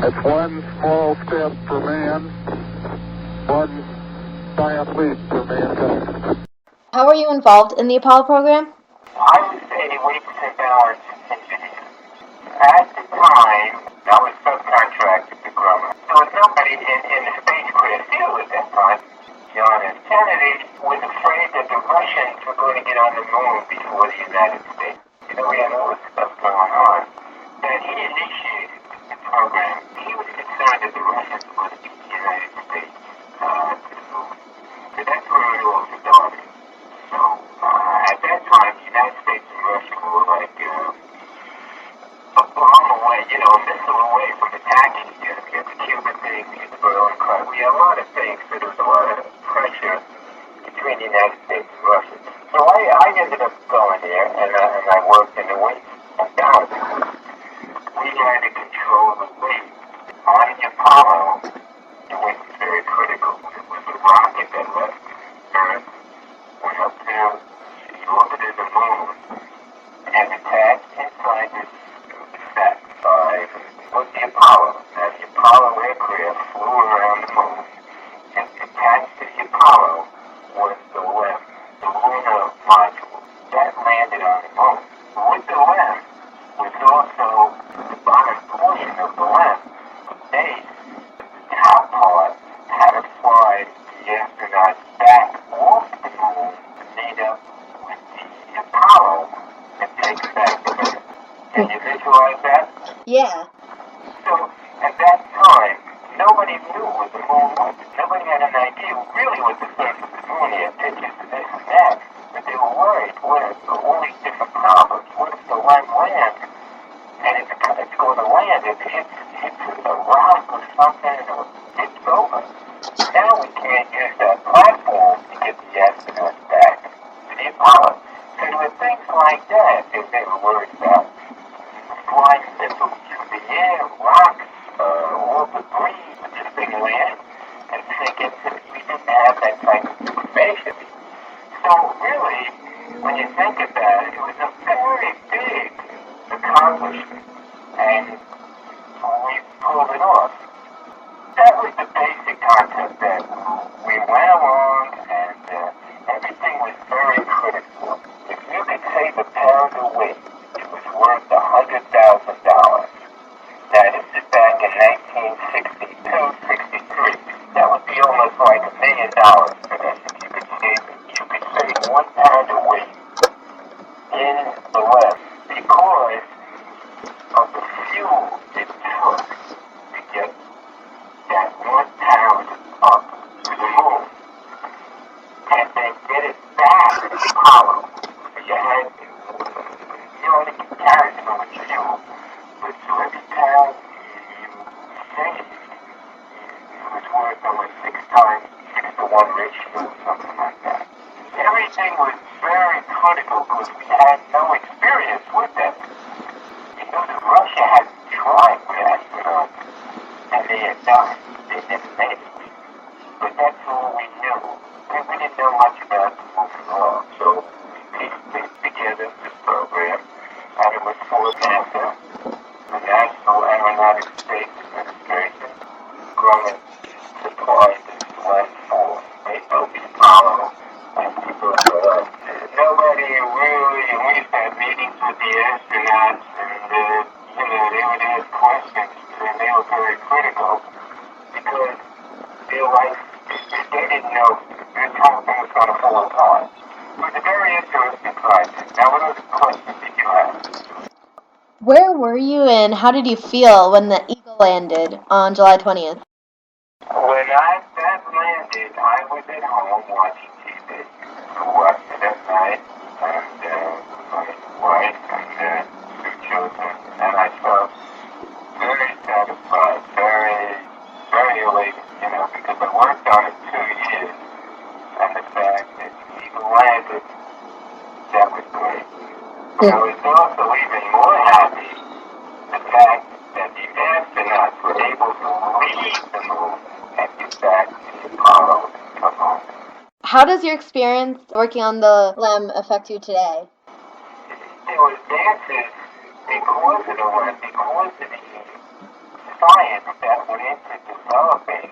It's one small step for man, one giant leap for mankind. How are you involved in the Apollo program? I was a weights and balance engineer. At the time, I was subcontracted to Grumman. There was nobody in the spacecraft field at that time. John F. Kennedy was afraid that the Russians were going to get on the moon before the United States. You know, we had all this stuff going on. And he initiated the program. He was concerned that the Russians were going to get the United States to the moon. So that's where it all started. So at that time, the United States and Russia were like a bomb away, a missile away from attacking each other. We had the Cuban thing, we had the Berlin Crisis. We had a lot of things, so there was a lot of pressure between the United States and Russia. So I ended up going there, and I worked in the weight and balance. We had to control the weight. On the Apollo, the weight was very critical. It was a rocket that left Earth, went up there, orbited the moon, and attached inside this set was the Apollo. Now, the Apollo aircraft flew around the moon, and attached to the Apollo was the LEM, the lunar module. That landed on the moon. With the LEM was also the bottom portion of the LEM, the base, the top part, had to fly the astronauts back off the moon to meet up with the Apollo and take them back to Earth. Can you visualize that? Yeah. So, at that time, nobody knew what the moon was. Nobody had an idea really what the surface of the moon had, pictures of this and that. But they were worried. What if all these different problems? What if the LEM lands? And if it's going to land, if it hits a rock or something, or it's over. Now we can't use that platform to get the astronauts back to the Apollo. So there were things like that they were worried about. Flying missiles through the air, rocks, all debris with this big land, and thinking that we didn't have that type of information. So really, when you think about it, it was a very big accomplishment, and we pulled it off. That was the basic concept that we went along, and everything was very critical. If you could save a pound of weight, it was worth $100,000. Now, this is back in 1962, 63. That would be almost like $1 million for us if you could save 1 pound of weight in the LEM because of the fuel it took to get that 1 pound up to the moon and then get it back to the Apollo. You had to carry so much fuel, but so every pound you saved, it was worth almost 6 to 1 ratio or something like that. Everything was very critical because we had no experience with them. You know that Russia had tried with astronauts, and they had died. They never made it. But that's all we knew. We didn't know much about the moon at all, so we pieced together this program, and it was for NASA, the National Aeronautics Space Administration. Grumman supplied this LEM for. They built the Apollo, and people said, nobody really, we used to have meetings with the astronauts, and they would ask questions, and they were very critical, because their life, they didn't know this whole thing was going to fall apart. It was a very interesting project. Now, what other questions did you have? Where were you and how did you feel when the Eagle landed on July 20th? When that landed, I was at home watching TV. I watched it at night, and my wife and 2 children, and I felt very satisfied, very elated, because I worked on it 2 years, and the fact that Eagle landed, that was great. But I was also even more happy the fact that the astronauts were able to leave the moon and get back to the Apollo and come home. How does your experience working on the LEM affect you today? There was dances because of the LEM, because of the science that went into developing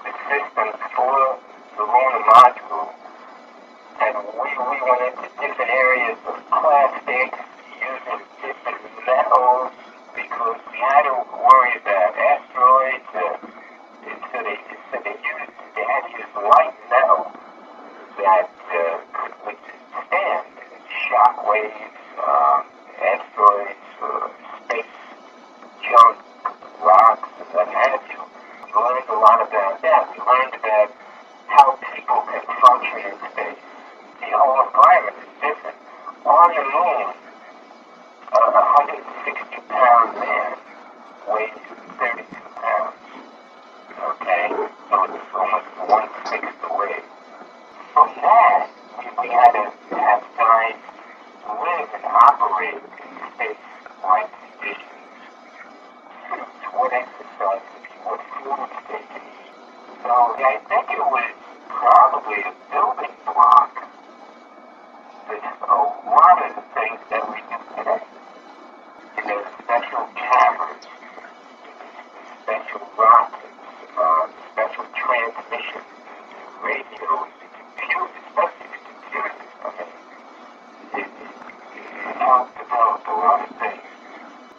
the systems for the lunar module, and we went into different areas of plastics, using different metals, because we had to worry about asteroids. So they had to use light metal that could withstand shock waves, asteroids, space junk, rocks, and what have you. We learned a lot about that. We learned about how people can function in space. The whole environment is different. On the moon, a 160-pound man weighs 32 pounds. Okay? So it's almost one-sixth the weight. From that, we had to have guys live and operate in space-like conditions. Suits, what exercise, what foods they can eat. So I think it was probably a building block. There's a lot of the things that we do today. You know, special cameras, special rockets, special transmissions, radios, the computers, especially the computers. I mean, it helped develop a lot of things.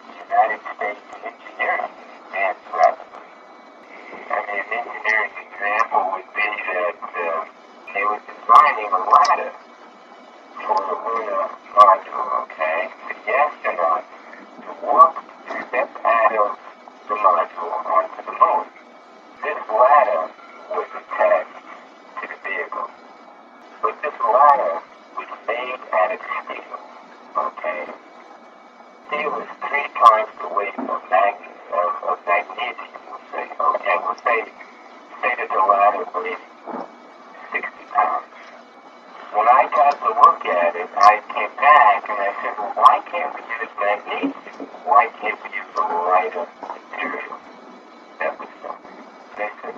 The United States engineering advanced rapidly. I mean, an engineering example would be that they were designing a ladder for the lunar module, okay, for the astronauts to walk, step out of the module onto the moon. This ladder was attached to the vehicle. But this ladder was made out of steel, okay? Steel is 3 times the weight of magnesium, we'll say. Okay, we'll say that the ladder weighs 60 pounds. When I got to look at it, I came back and I said, well, why can't we use magnesium? Why can't we use a lighter material? That was something. They said,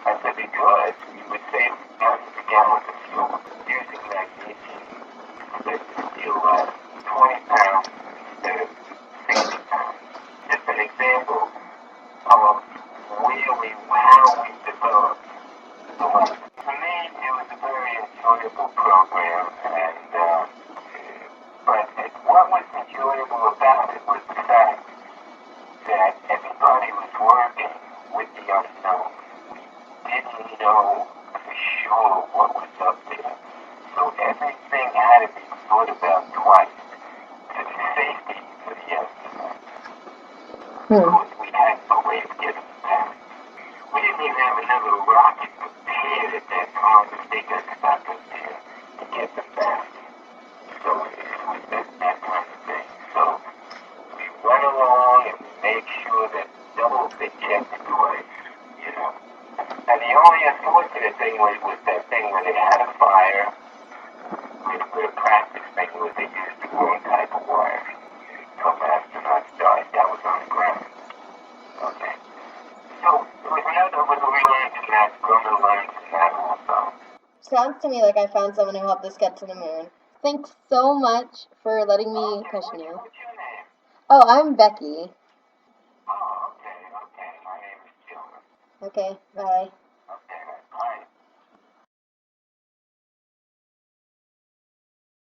I said, because you would save thousands of gallons of fuel using magnesium instead of steel ladder. 20 pounds instead of 60 pounds. Just an example of really how we developed. For me, it was a very enjoyable program, but what was enjoyable about it was the fact that everybody was working with the unknown. We didn't know for sure what was up there, so everything had to be thought about twice for the safety of the astronauts. Because we had no way of getting back. We didn't even have another rocket prepared at that time if they got stuck up there to get them back. So it was that kind of thing. So we went along and made sure that double they checked it twice, you know. And the only unfortunate thing was that thing when they had a fire with a practice thing where they used the wrong type of wire. Some astronauts died. That was on the ground. Okay. So it was another way we learned from that. Going to learn from that also. Sounds to me like I found someone who helped us get to the moon. Thanks so much for letting me question you. What's your name? Oh, I'm Becky. Oh, okay. My name is Gilbert. Okay, bye.